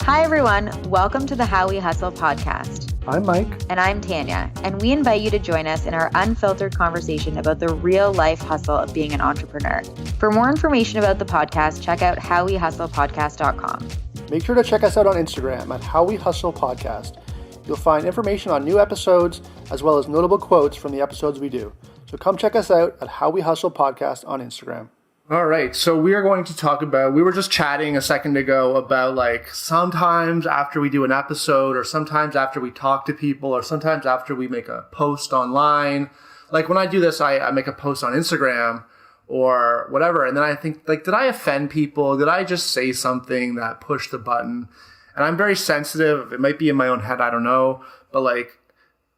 Hi, everyone. Welcome to the How We Hustle podcast. I'm Mike. And I'm Tanya. And we invite you to join us in our unfiltered conversation about the real life hustle of being an entrepreneur. For more information about the podcast, check out howwehustlepodcast.com. Make sure to check us out on Instagram at How We Hustle Podcast. You'll find information on new episodes as well as notable quotes from the episodes we do. So come check us out at How We Hustle Podcast on Instagram. All right, so we are going to talk about, we were just chatting a second ago about like sometimes after we do an episode or sometimes after we talk to people or sometimes after we make a post online. Like when I do this, I make a post on Instagram or whatever. And then I think like, did I offend people? Did I just say something that pushed the button? And I'm very sensitive. It might be in my own head. I don't know. But like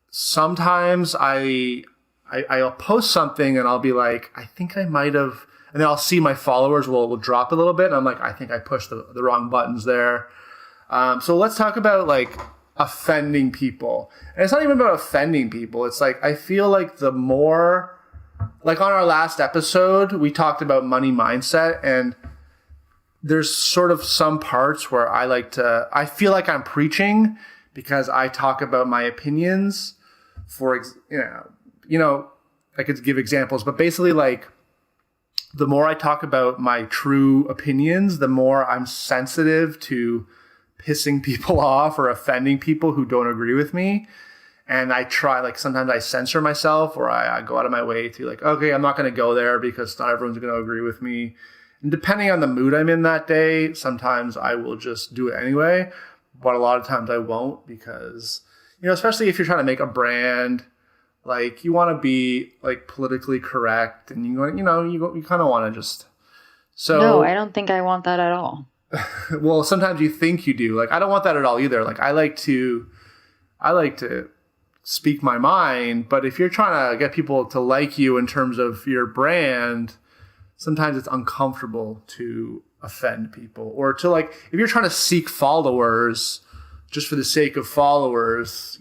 sometimes I'll post something and I'll be like, I think I might have. And then I'll see my followers will drop a little bit. And I'm like, I think I pushed the wrong buttons there. So let's talk about like offending people. And it's not even about offending people. It's like, I feel like the more, like on our last episode, we talked about money mindset. And there's sort of some parts where I feel like I'm preaching because I talk about my opinions I could give examples, but basically like, the more I talk about my true opinions, the more I'm sensitive to pissing people off or offending people who don't agree with me. And I try, like sometimes I censor myself or I go out of my way to like, okay, I'm not going to go there because not everyone's going to agree with me. And depending on the mood I'm in that day, sometimes I will just do it anyway. But a lot of times I won't because, especially if you're trying to make a brand, like you want to be like politically correct and you kind of want to just, No, I don't think I want that at all. Well, sometimes you think you do. Like, I don't want that at all either. Like I like to speak my mind, but if you're trying to get people to like you in terms of your brand, sometimes it's uncomfortable to offend people or to like, if you're trying to seek followers just for the sake of followers,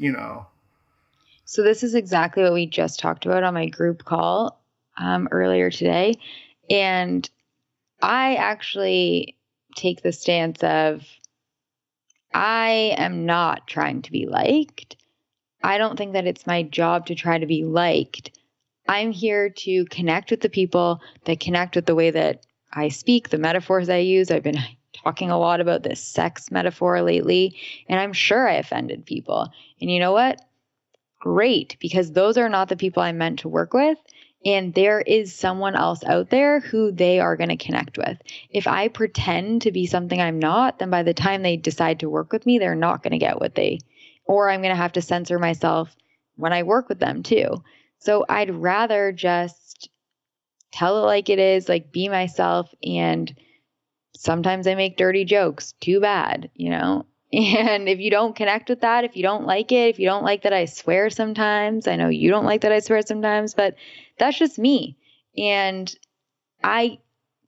So this is exactly what we just talked about on my group call earlier today. And I actually take the stance of I am not trying to be liked. I don't think that it's my job to try to be liked. I'm here to connect with the people that connect with the way that I speak, the metaphors I use. I've been talking a lot about this sex metaphor lately, and I'm sure I offended people. And you know what? Great, because those are not the people I'm meant to work with. And there is someone else out there who they are going to connect with. If I pretend to be something I'm not, then by the time they decide to work with me, they're not going to get or I'm going to have to censor myself when I work with them too. So I'd rather just tell it like it is, like be myself. And sometimes I make dirty jokes. Too bad, And if you don't connect with that, if you don't like it, if you don't like that I swear sometimes, I know you don't like that I swear sometimes, but that's just me. And I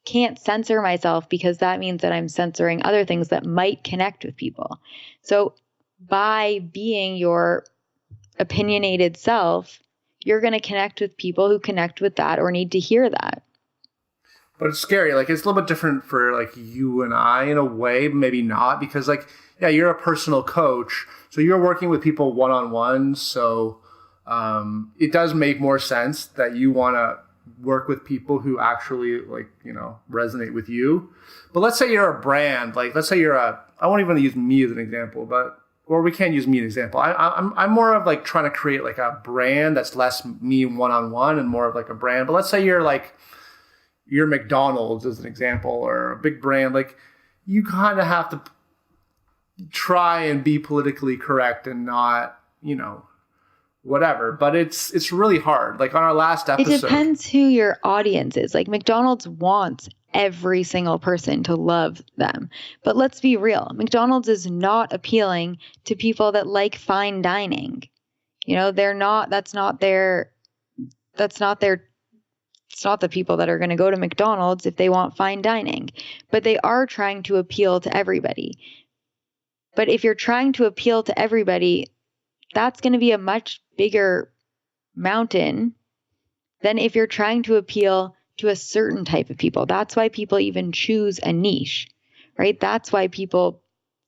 can't censor myself because that means that I'm censoring other things that might connect with people. So by being your opinionated self, you're going to connect with people who connect with that or need to hear that. But it's scary. Like it's a little bit different for like you and I in a way, maybe not, because like, yeah, you're a personal coach. So you're working with people one-on-one. So it does make more sense that you want to work with people who actually resonate with you. But let's say you're a brand. Like let's say I won't even use me as an example, or we can't use me as an example. I'm more of like trying to create like a brand that's less me one-on-one and more of like a brand. But let's say you're McDonald's as an example or a big brand. Like you kind of have to try and be politically correct and not, whatever. But it's really hard. Like on our last episode. It depends who your audience is. Like McDonald's wants every single person to love them. But let's be real. McDonald's is not appealing to people that like fine dining. It's not the people that are going to go to McDonald's if they want fine dining. But they are trying to appeal to everybody. But if you're trying to appeal to everybody, that's going to be a much bigger mountain than if you're trying to appeal to a certain type of people. That's why people even choose a niche, right? That's why people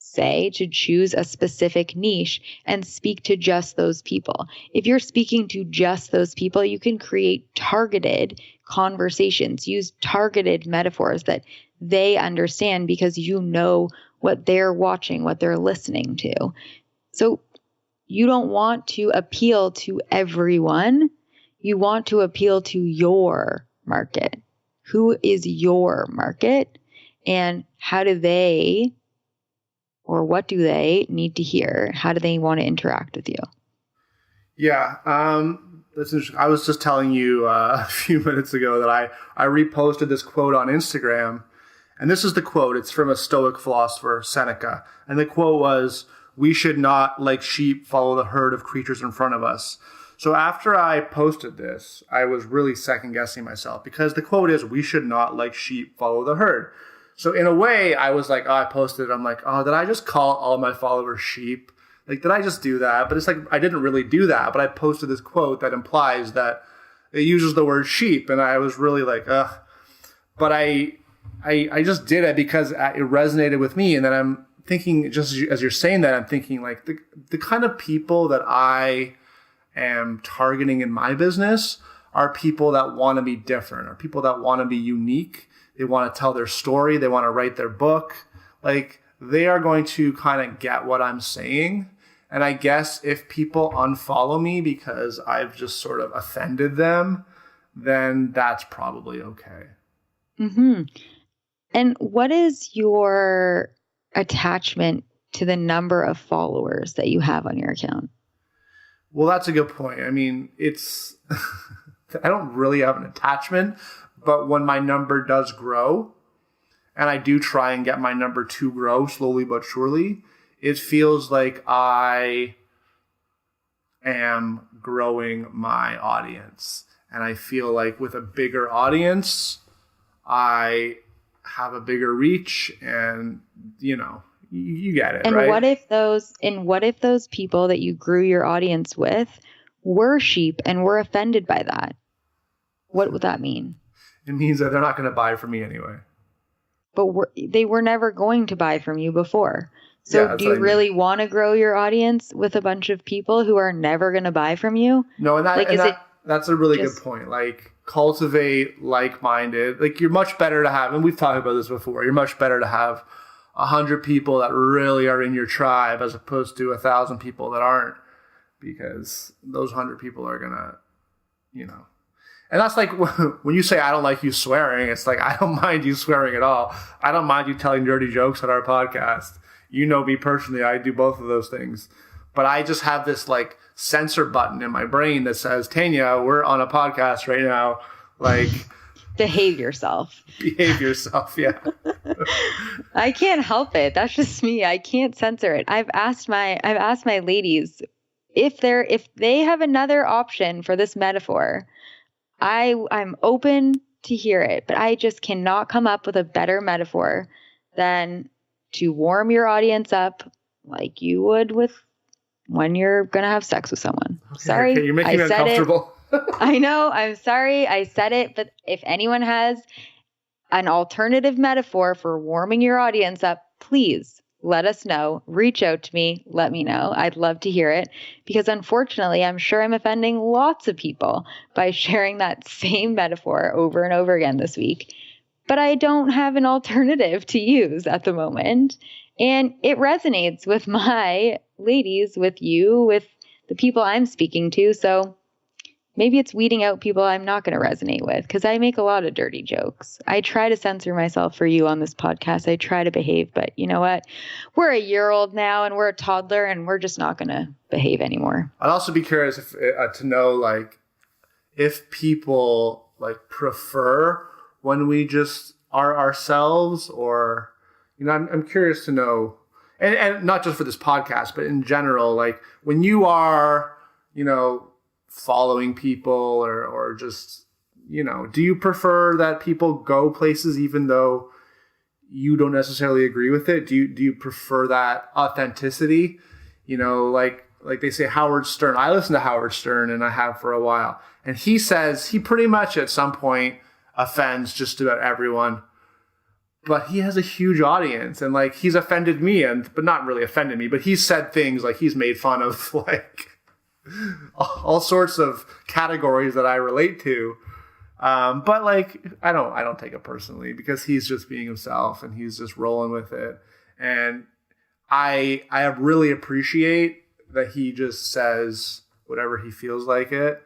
say to choose a specific niche and speak to just those people. If you're speaking to just those people, you can create targeted conversations, use targeted metaphors that they understand because you know what they're watching, what they're listening to. So you don't want to appeal to everyone. You want to appeal to your market. Who is your market? And how do they, or what do they need to hear? How do they want to interact with you? Yeah. That's interesting. I was just telling you a few minutes ago that I reposted this quote on Instagram. And this is the quote. It's from a Stoic philosopher, Seneca. And the quote was, "We should not, like sheep, follow the herd of creatures in front of us." So after I posted this, I was really second guessing myself because the quote is, "We should not, like sheep, follow the herd." So in a way, I was like, I posted it. I'm like, did I just call all my followers sheep? Like, did I just do that? But it's like, I didn't really do that. But I posted this quote that implies that it uses the word sheep. And I was really like, ugh. But I just did it because it resonated with me. And then I'm thinking, just as you're saying that, I'm thinking like the kind of people that I am targeting in my business are people that want to be different, are people that want to be unique. They want to tell their story. They want to write their book. Like, they are going to kind of get what I'm saying. And I guess if people unfollow me because I've just sort of offended them, then that's probably okay. Mm-hmm. And what is your attachment to the number of followers that you have on your account? Well, that's a good point. I mean, I don't really have an attachment, but when my number does grow, and I do try and get my number to grow slowly but surely, it feels like I am growing my audience. And I feel like with a bigger audience, I have a bigger reach, and, you get it, and right? What if those people that you grew your audience with were sheep and were offended by that? What would that mean? It means that they're not going to buy from me anyway. But they were never going to buy from you before. So Yeah, do you really want to grow your audience with a bunch of people who are never going to buy from you? No, and that's a really good point. Like, cultivate like-minded. Like, you're much better to have, and we've talked about this before, you're much better to have 100 people that really are in your tribe as opposed to 1,000 people that aren't, because those 100 people are going to, And that's like when you say, I don't like you swearing, it's like, I don't mind you swearing at all. I don't mind you telling dirty jokes on our podcast. You know me personally, I do both of those things. But I just have this like censor button in my brain that says, Tanya, we're on a podcast right now. Like, behave yourself. Behave yourself, yeah. I can't help it. That's just me. I can't censor it. I've asked my ladies if they have another option for this metaphor. I'm open to hear it, but I just cannot come up with a better metaphor than to warm your audience up like you would with when you're going to have sex with someone. Okay, sorry. okay, you're making me uncomfortable. I know. I'm sorry. I said it, but if anyone has an alternative metaphor for warming your audience up, please let us know. Reach out to me. Let me know. I'd love to hear it because unfortunately, I'm sure I'm offending lots of people by sharing that same metaphor over and over again this week. But I don't have an alternative to use at the moment. And it resonates with my ladies, with you, with the people I'm speaking to. So maybe it's weeding out people I'm not going to resonate with because I make a lot of dirty jokes. I try to censor myself for you on this podcast. I try to behave, but you know what? We're a year old now and we're a toddler and we're just not going to behave anymore. I'd also be curious to know like if people like prefer when we just are ourselves, or I'm curious to know, and not just for this podcast, but in general, like when you are, following people or just, do you prefer that people go places even though you don't necessarily agree with it? Do you prefer that authenticity? Like they say Howard Stern. I listen to Howard Stern and I have for a while. And he says he pretty much at some point offends just about everyone. but he has a huge audience, and like he's offended me, but not really offended me, but he's said things like he's made fun of like all sorts of categories that I relate to. But like I don't take it personally because he's just being himself and he's just rolling with it. And I really appreciate that he just says whatever he feels like it,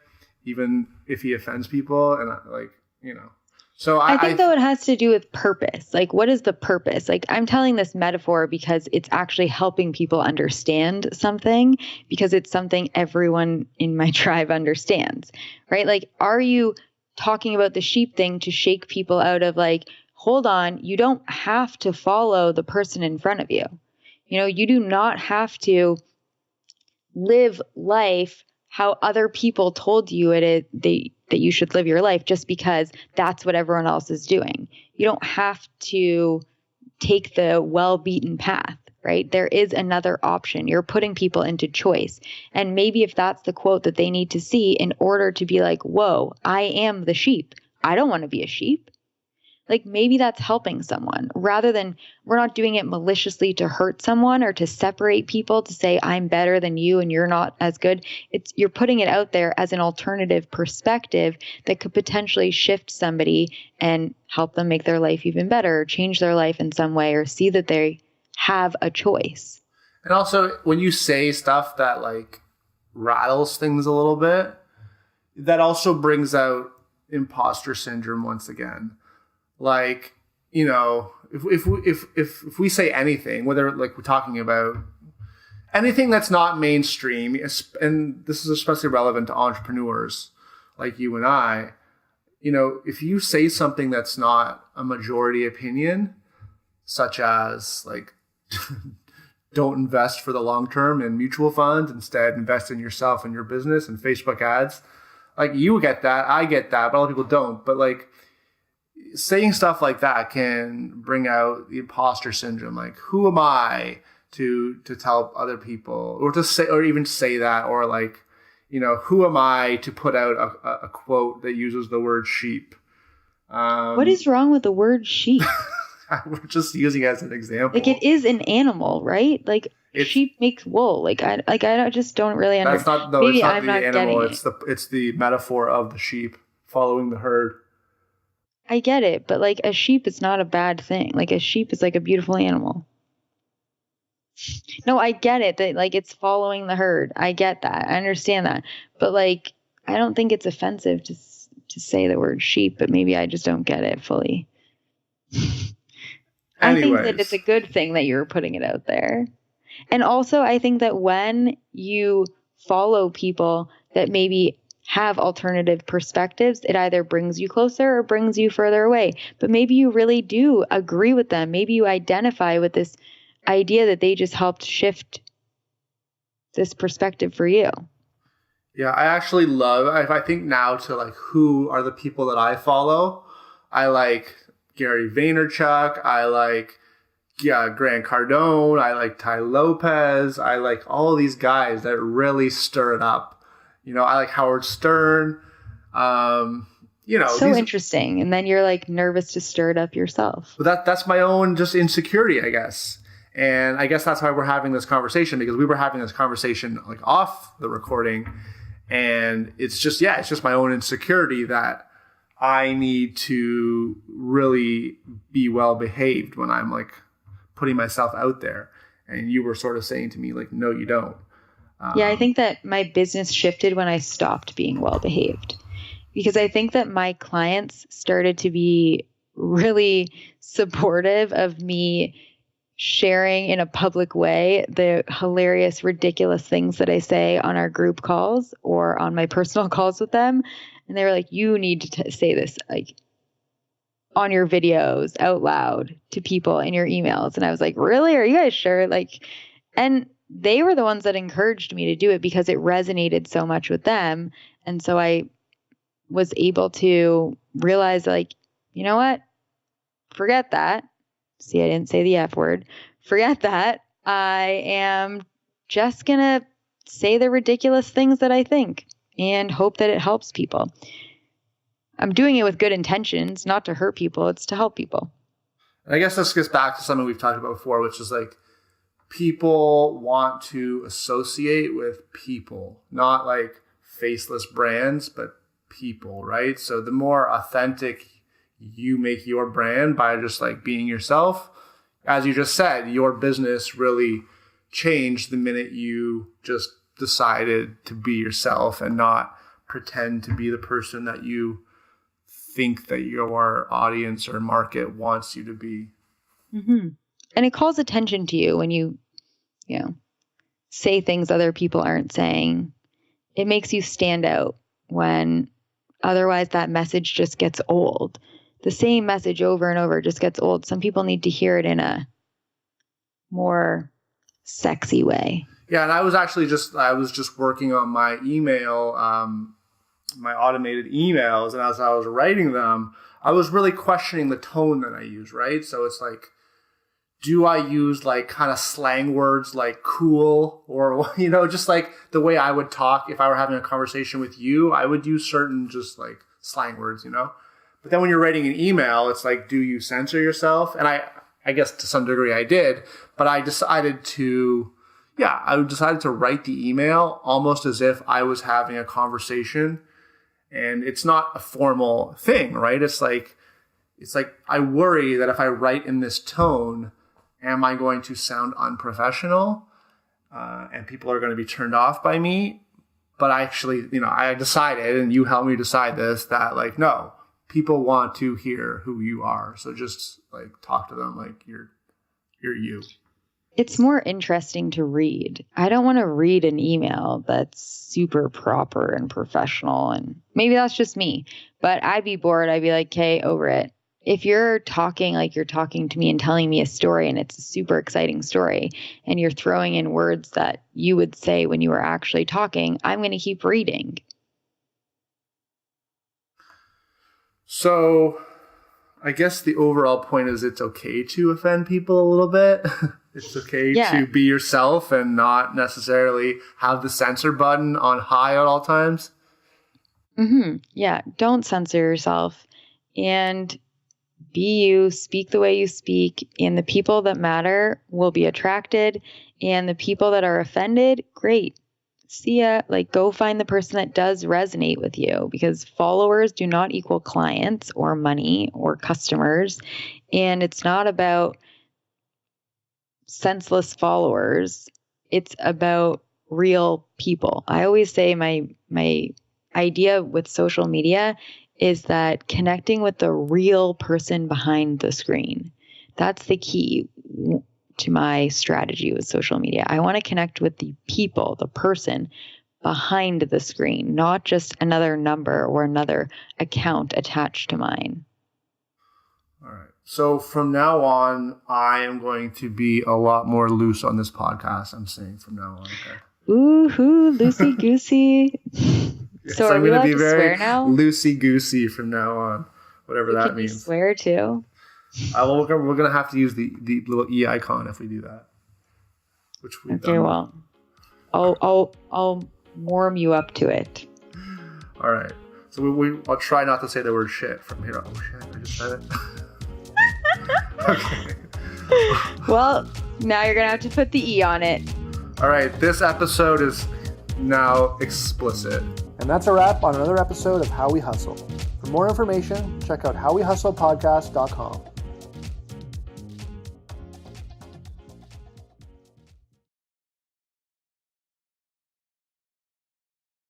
even if he offends people. And like, you know. So I think though it has to do with purpose. Like, what is the purpose? Like, I'm telling this metaphor because it's actually helping people understand something, because it's something everyone in my tribe understands, right? Like, are you talking about the sheep thing to shake people out of like, hold on, you don't have to follow the person in front of you. You know, you do not have to live life how other people told you that you should live your life just because that's what everyone else is doing. You don't have to take the well-beaten path, right? There is another option. You're putting people into choice. And maybe if that's the quote that they need to see in order to be like, whoa, I am the sheep. I don't want to be a sheep. Like maybe that's helping someone rather than we're not doing it maliciously to hurt someone or to separate people to say I'm better than you and you're not as good. You're putting it out there as an alternative perspective that could potentially shift somebody and help them make their life even better or change their life in some way or see that they have a choice. And also when you say stuff that like rattles things a little bit, that also brings out imposter syndrome once again. Like, you know, if we say anything, whether like we're talking about anything that's not mainstream, and this is especially relevant to entrepreneurs like you and I, you know, if you say something that's not a majority opinion, such as like, don't invest for the long term in mutual funds, instead invest in yourself and your business and Facebook ads, like you get that, I get that, but a lot of people don't. But like, saying stuff like that can bring out the imposter syndrome. Like, who am I to tell other people or to say, or even say that, or like, you know, who am I to put out a quote that uses the word sheep? What is wrong with the word sheep? We're just using it as an example. Like it is an animal, right? Like sheep makes wool. Like I just don't really understand. That's not, no, maybe it's not I'm the not animal. It's the metaphor of the sheep following the herd. I get it, but like a sheep is not a bad thing. Like a sheep is like a beautiful animal. No, I get it that like it's following the herd. I get that. I understand that. But like I don't think it's offensive to say the word sheep, but maybe I just don't get it fully. I think that it's a good thing that you're putting it out there. And also I think that when you follow people that maybe have alternative perspectives, it either brings you closer or brings you further away. But maybe you really do agree with them. Maybe you identify with this idea that they just helped shift this perspective for you. Yeah, I actually if I think now to like who are the people that I follow, I like Gary Vaynerchuk, I like Grant Cardone, I like Ty Lopez, I like all these guys that really stir it up. You know, I like Howard Stern. You know, so interesting. And then you're like nervous to stir it up yourself. But that's my own just insecurity, I guess. And I guess that's why we're having this conversation, because we were having this conversation like off the recording. And it's just my own insecurity that I need to really be well behaved when I'm like putting myself out there. And you were sort of saying to me like, no, you don't. Yeah, I think that my business shifted when I stopped being well behaved, because I think that my clients started to be really supportive of me sharing in a public way the hilarious, ridiculous things that I say on our group calls or on my personal calls with them. And they were like, you need to say this like on your videos out loud to people in your emails. And I was like, really? Are you guys sure? Like, and they were the ones that encouraged me to do it because it resonated so much with them. And so I was able to realize like, you know what? Forget that. See, I didn't say the F word. Forget that. I am just going to say the ridiculous things that I think and hope that it helps people. I'm doing it with good intentions, not to hurt people. It's to help people. I guess this gets back to something we've talked about before, which is like people want to associate with people, not like faceless brands, but people, right? So the more authentic you make your brand by just like being yourself, as you just said, your business really changed the minute you just decided to be yourself and not pretend to be the person that you think that your audience or market wants you to be. Mm-hmm. And it calls attention to you when you say things other people aren't saying. It makes you stand out when otherwise that message just gets old. The same message over and over just gets old. Some people need to hear it in a more sexy way. Yeah, and I was just working on my email, my automated emails, and as I was writing them, I was really questioning the tone that I use, right? So it's like, do I use like kind of slang words like cool or, just like the way I would talk if I were having a conversation with you, I would use certain just like slang words, But then when you're writing an email, it's like, do you censor yourself? And I guess to some degree I did, but I decided to write the email almost as if I was having a conversation, and it's not a formal thing, right? It's like I worry that if I write in this tone, am I going to sound unprofessional? And people are going to be turned off by me. But I actually, I decided, and you helped me decide this, that like, no, people want to hear who you are. So just like talk to them like you're you. It's more interesting to read. I don't want to read an email that's super proper and professional. And maybe that's just me, but I'd be bored. I'd be like, okay, over it. If you're talking like you're talking to me and telling me a story and it's a super exciting story and you're throwing in words that you would say when you were actually talking, I'm going to keep reading. So I guess the overall point is it's okay to offend people a little bit. It's okay to be yourself and not necessarily have the censor button on high at all times. Mm-hmm. Yeah. Don't censor yourself and be you, speak the way you speak, and the people that matter will be attracted, and the people that are offended, great. See ya. Like, go find the person that does resonate with you, because followers do not equal clients or money or customers. And it's not about senseless followers. It's about real people. I always say my idea with social media is that connecting with the real person behind the screen. That's the key to my strategy with social media. I want to connect with the people, the person behind the screen, not just another number or another account attached to mine. All right. So from now on, I am going to be a lot more loose on this podcast. I'm saying from now on. Okay. Ooh-hoo, loosey-goosey. Yes, so are we allowed to swear now? Loosey-goosey from now on, whatever that means. Can you swear too? Well, we're going to have to use the little E icon if we do that. Which we've done. Well, I'll warm you up to it. All right. So I'll try not to say the word shit from here. Oh shit! I just said it. Okay. Well, now you're gonna have to put the E on it. All right. This episode is now explicit. And that's a wrap on another episode of How We Hustle. For more information, check out howwehustlepodcast.com.